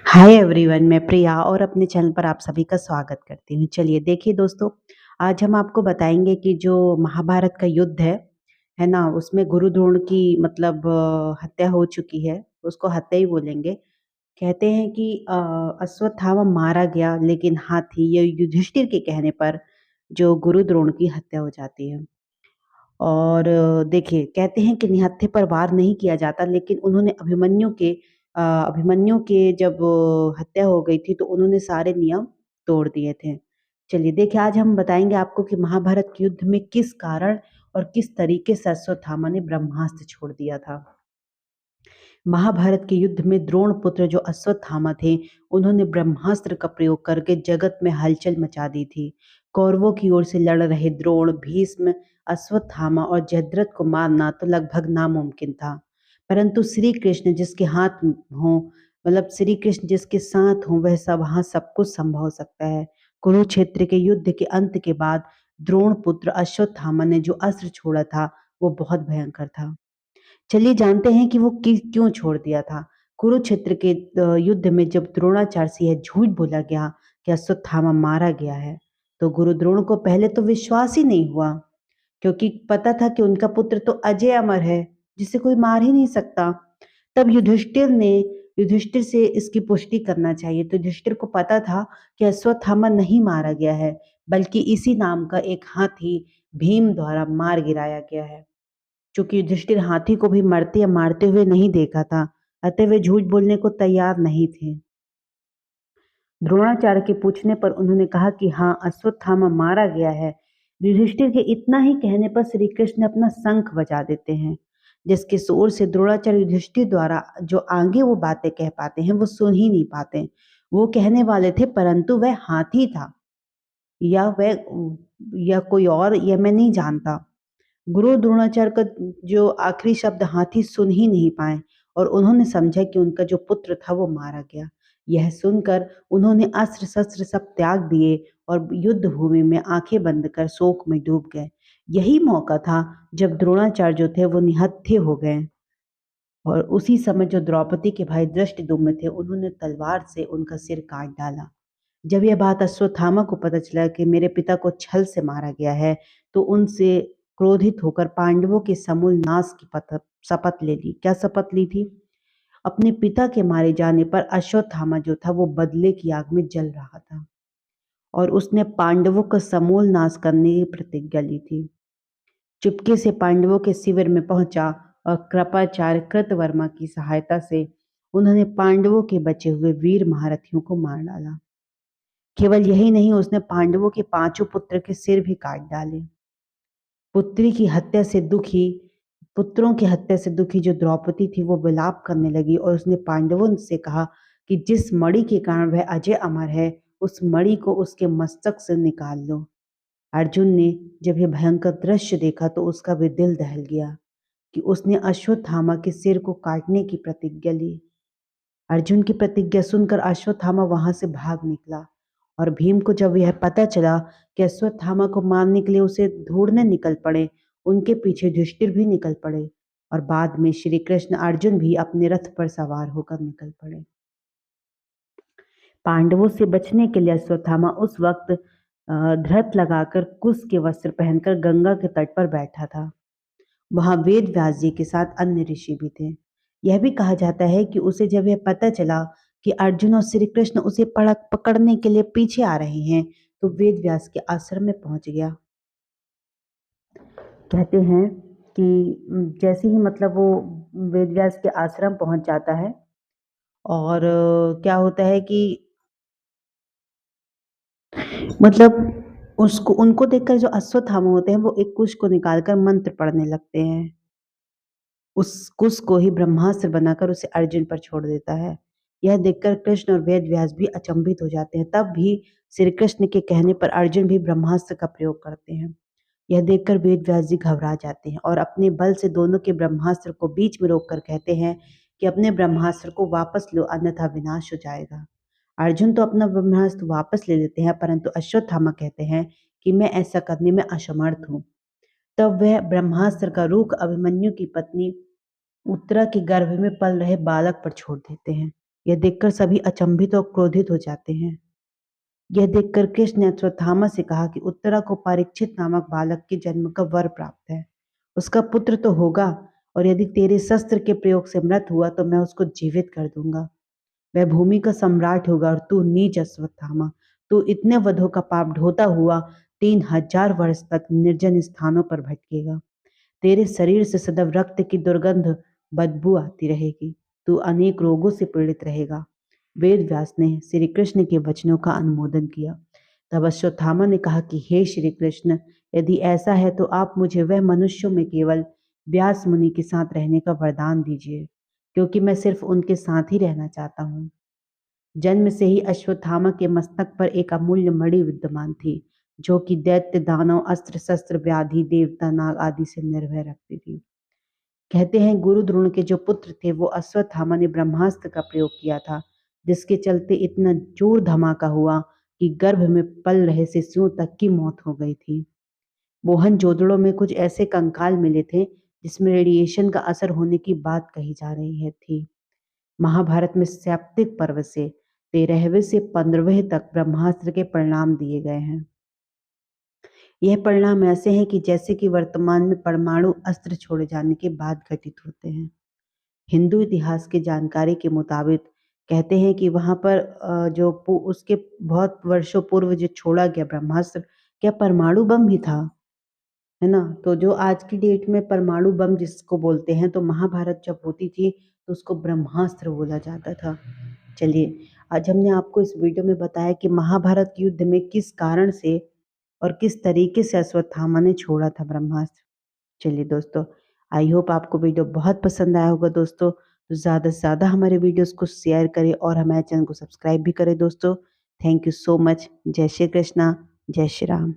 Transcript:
Hi everyone, मैं प्रिया और अपने चैनल पर आप सभी का स्वागत करती हूँ। चलिए देखिए दोस्तों, आज हम आपको बताएंगे कि जो महाभारत का युद्ध है ना? उसमें गुरु द्रोण की मतलब हत्या हो चुकी है, उसको हत्या ही बोलेंगे। कहते हैं कि अश्वत्थामा मारा गया लेकिन हाथी ये युधिष्ठिर के कहने पर जो गुरु द्रोण की हत्या हो जाती है। और देखिए कहते हैं कि निहत्थे पर वार नहीं किया जाता लेकिन उन्होंने अभिमन्यु के जब हत्या हो गई थी तो उन्होंने सारे नियम तोड़ दिए थे। चलिए देखिए आज हम बताएँगे आपको कि महाभारत के युद्ध में किस कारण और किस तरीके से अश्वत्थामा ने ब्रह्मास्त्र छोड़ दिया था। महाभारत के युद्ध में द्रोण पुत्र जो अश्वत्थामा थे, उन्होंने ब्रह्मास्त्र का प्रयोग करके जगत में हलचल मचा दी थी। कौरवों की ओर से लड़ रहे द्रोण, भीष्म, अश्वत्थामा और जयद्रथ को मारना तो लगभग नामुमकिन था। परंतु श्री कृष्ण जिसके हाथ हों, मतलब श्री कृष्ण जिसके साथ हों, वह सब वहाँ सब कुछ संभव हो सकता है। कुरुक्षेत्र के युद्ध के अंत के बाद द्रोण पुत्र अश्वत्थामा ने जो अस्त्र छोड़ा था, वो बहुत भयंकर था। चलिए जानते हैं कि वो क्यों छोड़ दिया था। कुरुक्षेत्र के युद्ध में जब द्रोणाचार्य से यह झूठ बोला गया कि अश्वत्थामा मारा गया है, तो गुरु द्रोण को पहले तो विश्वास ही नहीं हुआ, क्योंकि पता था कि उनका पुत्र तो अजय अमर है, जिसे कोई मार ही नहीं सकता। तब युधिष्ठिर से इसकी पुष्टि करना चाहिए, तो युधिष्ठिर को पता था कि अश्वत्थामा नहीं मारा गया है, बल्कि इसी नाम का एक हाथी भीम द्वारा मार गिराया गया है। चूँकि युधिष्ठिर हाथी को भी मरते या मारते हुए नहीं देखा था, अतः वे झूठ बोलने को तैयार नहीं थे। द्रोणाचार्य के पूछने पर उन्होंने कहा कि हाँ, अश्वत्थामा मारा गया है। युधिष्ठिर के इतना ही कहने पर श्री कृष्ण अपना शंख बजा देते हैं, जिसके शोर से द्रोणाचार्य युधिष्ठिर द्वारा जो आगे वो बातें कह पाते हैं, वो सुन ही नहीं पाते। वो कहने वाले थे परंतु वह हाथी था या वह या कोई और, यह मैं नहीं जानता। गुरु द्रोणाचार्य का जो आखिरी शब्द हाथी सुन ही नहीं पाए और उन्होंने समझा कि उनका जो पुत्र था वो मारा गया। यह सुनकर उन्होंने अस्त्र शस्त्र सब त्याग दिए और युद्ध भूमि में आंखें बंद कर शोक में डूब गए। यही मौका था जब द्रोणाचार्य जो थे वो निहत्थे हो गए और उसी समय जो द्रौपदी के भाई धृष्टद्युम्न थे उन्होंने तलवार से उनका सिर काट डाला। जब यह बात अश्वत्थामा को पता चला कि मेरे पिता को छल से मारा गया है, तो उनसे क्रोधित होकर पांडवों के समूल नाश की शपथ ले ली। क्या शपथ ली थी? अपने पिता के मारे जाने पर अश्वत्थामा जो था वो बदले की आग में जल रहा था और उसने पांडवों का समूल नाश करने की प्रतिज्ञा ली थी। चुपके से पांडवों के शिविर में पहुंचा और कृपाचार्य कृतवर्मा की सहायता से उन्होंने पांडवों के बचे हुए वीर महारथियों को मार डाला। केवल यही नहीं, उसने पांडवों के पांचों पुत्र के सिर भी काट डाले। पुत्री की हत्या से दुखी पुत्रों की हत्या से दुखी जो द्रौपदी थी वो विलाप करने लगी और उसने पांडवों से कहा कि जिस मणि के कारण वह अजय अमर है, उस मणि को उसके मस्तक से निकाल लो। अर्जुन ने जब यह भयंकर दृश्य देखा तो उसका भी दिल दहल गया कि उसने अश्वत्थामा के सिर को काटने की प्रतिज्ञा ली। अर्जुन की प्रतिज्ञा सुनकर अश्वत्थामा वहां से भाग निकला और भीम को जब यह पता चला कि अश्वत्थामा को मारने के लिए उसे ढूंढने निकल पड़े, उनके पीछे युधिष्ठिर भी निकल पड़े और बाद में श्री कृष्ण अर्जुन भी अपने रथ पर सवार होकर निकल पड़े। पांडवों से बचने के लिए अश्वत्थामा उस वक्त धृत लगाकर कुश के वस्त्र पहनकर गंगा के तट पर बैठा था। वहां वेद व्यास जी के साथ अन्य ऋषि भी थे। यह भी कहा जाता है कि उसे जब यह पता चला कि अर्जुन और श्री कृष्ण उसे पकड़ने के लिए पीछे आ रहे हैं, तो वेद व्यास के आश्रम में पहुंच गया। कहते हैं कि जैसे ही मतलब वो वेद व्यास के आश्रम पहुंच जाता है और क्या होता है कि मतलब उसको उनको देखकर जो अश्वत्थामा होते हैं वो एक कुश को निकालकर मंत्र पढ़ने लगते हैं। उस कुश को ही ब्रह्मास्त्र बनाकर उसे अर्जुन पर छोड़ देता है। यह देखकर कृष्ण और वेद व्यास भी अचंभित हो जाते हैं। तब भी श्री कृष्ण के कहने पर अर्जुन भी ब्रह्मास्त्र का प्रयोग करते हैं। यह देखकर वेद व्यास जी घबरा जाते हैं और अपने बल से दोनों के ब्रह्मास्त्र को बीच में रोककर कहते हैं कि अपने ब्रह्मास्त्र को वापस लो, अन्यथा विनाश हो जाएगा। अर्जुन तो अपना ब्रह्मास्त्र वापस ले लेते हैं, परंतु अश्वत्थामा कहते हैं कि मैं ऐसा करने में असमर्थ हूँ। तब वह ब्रह्मास्त्र का रुख अभिमन्यु की पत्नी उत्तरा के गर्भ में पल रहे बालक पर छोड़ देते हैं। यह देखकर सभी अचंभित और क्रोधित हो जाते हैं। यह देखकर कृष्ण ने अश्वत्थामा से कहा कि उत्तरा को परीक्षित नामक बालक के जन्म का वर प्राप्त है। उसका पुत्र तो होगा, और यदि तेरे शस्त्र के प्रयोग से मृत हुआ तो मैं उसको जीवित कर दूंगा। वह भूमि का सम्राट होगा और तू नीच अश्वत्थामा, तू इतने वधों का पाप ढोता हुआ 3,000 वर्ष तक निर्जन स्थानों पर भटकेगा। तेरे शरीर से सदैव रक्त की दुर्गंध बदबू आती रहेगी। तू अनेक रोगों से पीड़ित रहेगा। वेद व्यास ने श्री कृष्ण के वचनों का अनुमोदन किया। तब अश्वत्थामा ने कहा कि हे श्री कृष्ण, यदि ऐसा है तो आप मुझे वह मनुष्यों में केवल व्यास मुनि के साथ रहने का वरदान दीजिए, क्योंकि मैं सिर्फ उनके साथ ही रहना चाहता हूँ। जन्म से ही अश्वत्थामा के मस्तक पर एक अमूल्य मणि विद्यमान थी, जो कि दैत्य दानव अस्त्र शस्त्र व्याधि देवता नाग आदि से निर्भय रखती थी। कहते हैं गुरु द्रोण के जो पुत्र थे वो अश्वत्थामा ने ब्रह्मास्त्र का प्रयोग किया था, जिसके चलते इतना जोर धमाका हुआ कि गर्भ में पल रहे शिशुओं तक की मौत हो गई थी। मोहनजोदड़ो में कुछ ऐसे कंकाल मिले थे जिसमें रेडिएशन का असर होने की बात कही जा रही है थी। महाभारत में सैप्तिक पर्व से 13वें से 15वें तक ब्रह्मास्त्र के परिणाम दिए गए हैं। यह परिणाम ऐसे हैं कि जैसे कि वर्तमान में परमाणु अस्त्र छोड़े जाने के बाद घटित होते हैं। हिंदू इतिहास की जानकारी के मुताबिक कहते हैं कि वहां पर उसके बहुत वर्षों पूर्व जो छोड़ा गया ब्रह्मास्त्र, क्या परमाणु बम भी था, है ना? तो जो आज की डेट में परमाणु बम जिसको बोलते हैं, तो महाभारत जब होती थी तो उसको ब्रह्मास्त्र बोला जाता था। चलिए, आज हमने आपको इस वीडियो में बताया कि महाभारत युद्ध में किस कारण से और किस तरीके से अश्वत्थामा ने छोड़ा था ब्रह्मास्त्र। चलिए दोस्तों, आई होप आपको वीडियो बहुत पसंद आया होगा दोस्तों। तो ज़्यादा से ज़्यादा हमारे वीडियोस को शेयर करें और हमारे चैनल को सब्सक्राइब भी करें दोस्तों। Thank you so much. जय श्री कृष्णा, जय श्री राम।